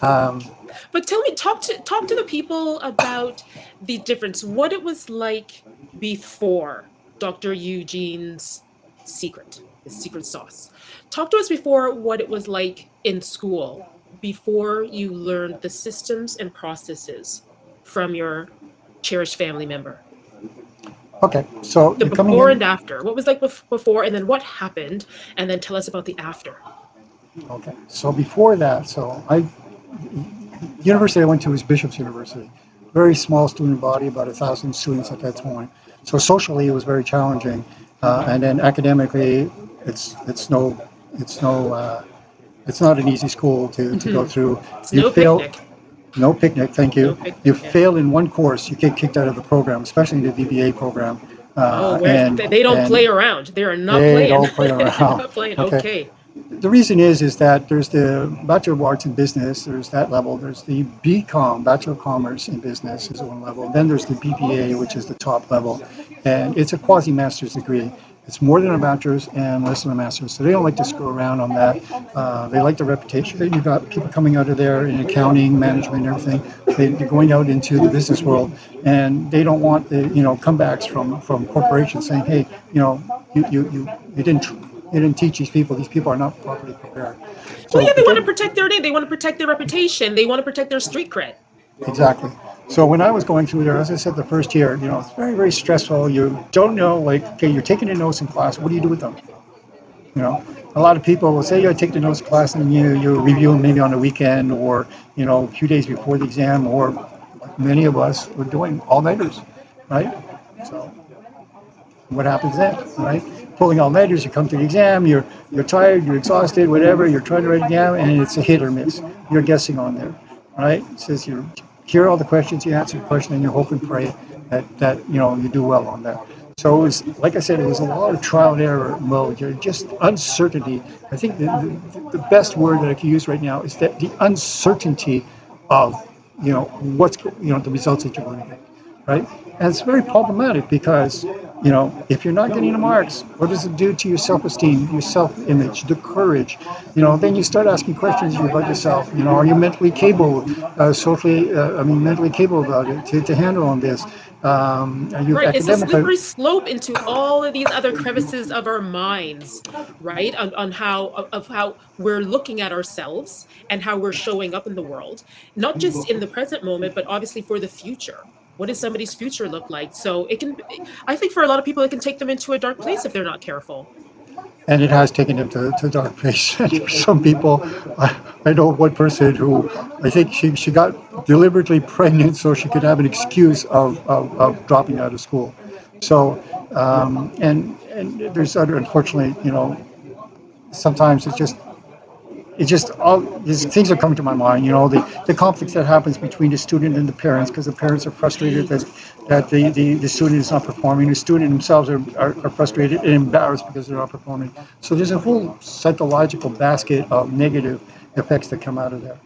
Um, But tell me, talk to the people about the difference, what it was like before Dr. Eugene's secret, his secret sauce. Talk to us before what it was like in school, before you learned the systems and processes from your cherished family member. okay, so The you're coming before and in. after. What was like before, and then what happened, and then tell us about the after. Okay, so before that, university I went to was Bishop's University, very small student body, about 1,000 students at that point. So socially, it was very challenging, and then academically, it's no, it's no, it's not an easy school to go through. It's You no fail, picnic. no picnic, thank No you. picnic. You Yeah. fail in one course, you get kicked out of the program, especially the BBA program, Oh, where and they don't and play around. They are not they playing. don't play around. Not playing. Okay, Okay. the reason is that there's the Bachelor of Arts in Business, there's that level, there's the BCom, Bachelor of Commerce in Business is one level, then there's the BBA, which is the top level, and it's a quasi-master's degree. It's more than a bachelor's and less than a master's, so they don't like to screw around on that. They like the reputation. You've got people coming out of there in accounting, management, and everything. They're going out into the business world, and they don't want the comebacks from corporations saying, hey, you didn't they didn't teach these people. These people are not properly prepared. Well, So yeah, they want to again, protect their name. They want to protect their reputation. They want to protect their street cred. exactly. So when I was going through there, as I said, the first year, it's very, very stressful. You don't know, like, okay, you're taking the notes in class. What do you do with them? You know, a lot of people will say, "Yeah, take the notes class," and you review them maybe on the weekend or a few days before the exam. Or like many of us were doing all nighters, right? So what happens then, right? Pulling all nighters, you come to the exam, you're tired, you're exhausted, whatever. You're trying to write an exam, and it's a hit or miss. You're guessing on there, right? It says you hear all the questions, you answer the question, and you hope and pray that you do well on that. So it was, like I said, it was a lot of trial and error mode. You're just uncertainty. I think the best word that I can use right now is that the uncertainty of what's the results that you're going to get, right? And it's very problematic because, if you're not getting the marks, what does it do to your self-esteem, your self-image, the courage? Then you start asking questions about yourself. Are you mentally capable, mentally capable about it to handle on this? Are you Right. It's a academically? slippery slope into all of these other crevices of our minds, right? On how of how we're looking at ourselves and how we're showing up in the world, not just in the present moment, but obviously for the future. What does somebody's future look like? So it can, I think for a lot of people, it can take them into a dark place if they're not careful. And it has taken them to dark place. For some people, I know one person who I think she got deliberately pregnant so she could have an excuse of dropping out of school. So and there's other, unfortunately, sometimes it's just all these things are coming to my mind. The conflicts that happens between the student and the parents, because the parents are frustrated Right. that the student is not performing. The student themselves are frustrated and embarrassed because they're not performing. So there's a whole psychological basket of negative effects that come out of there.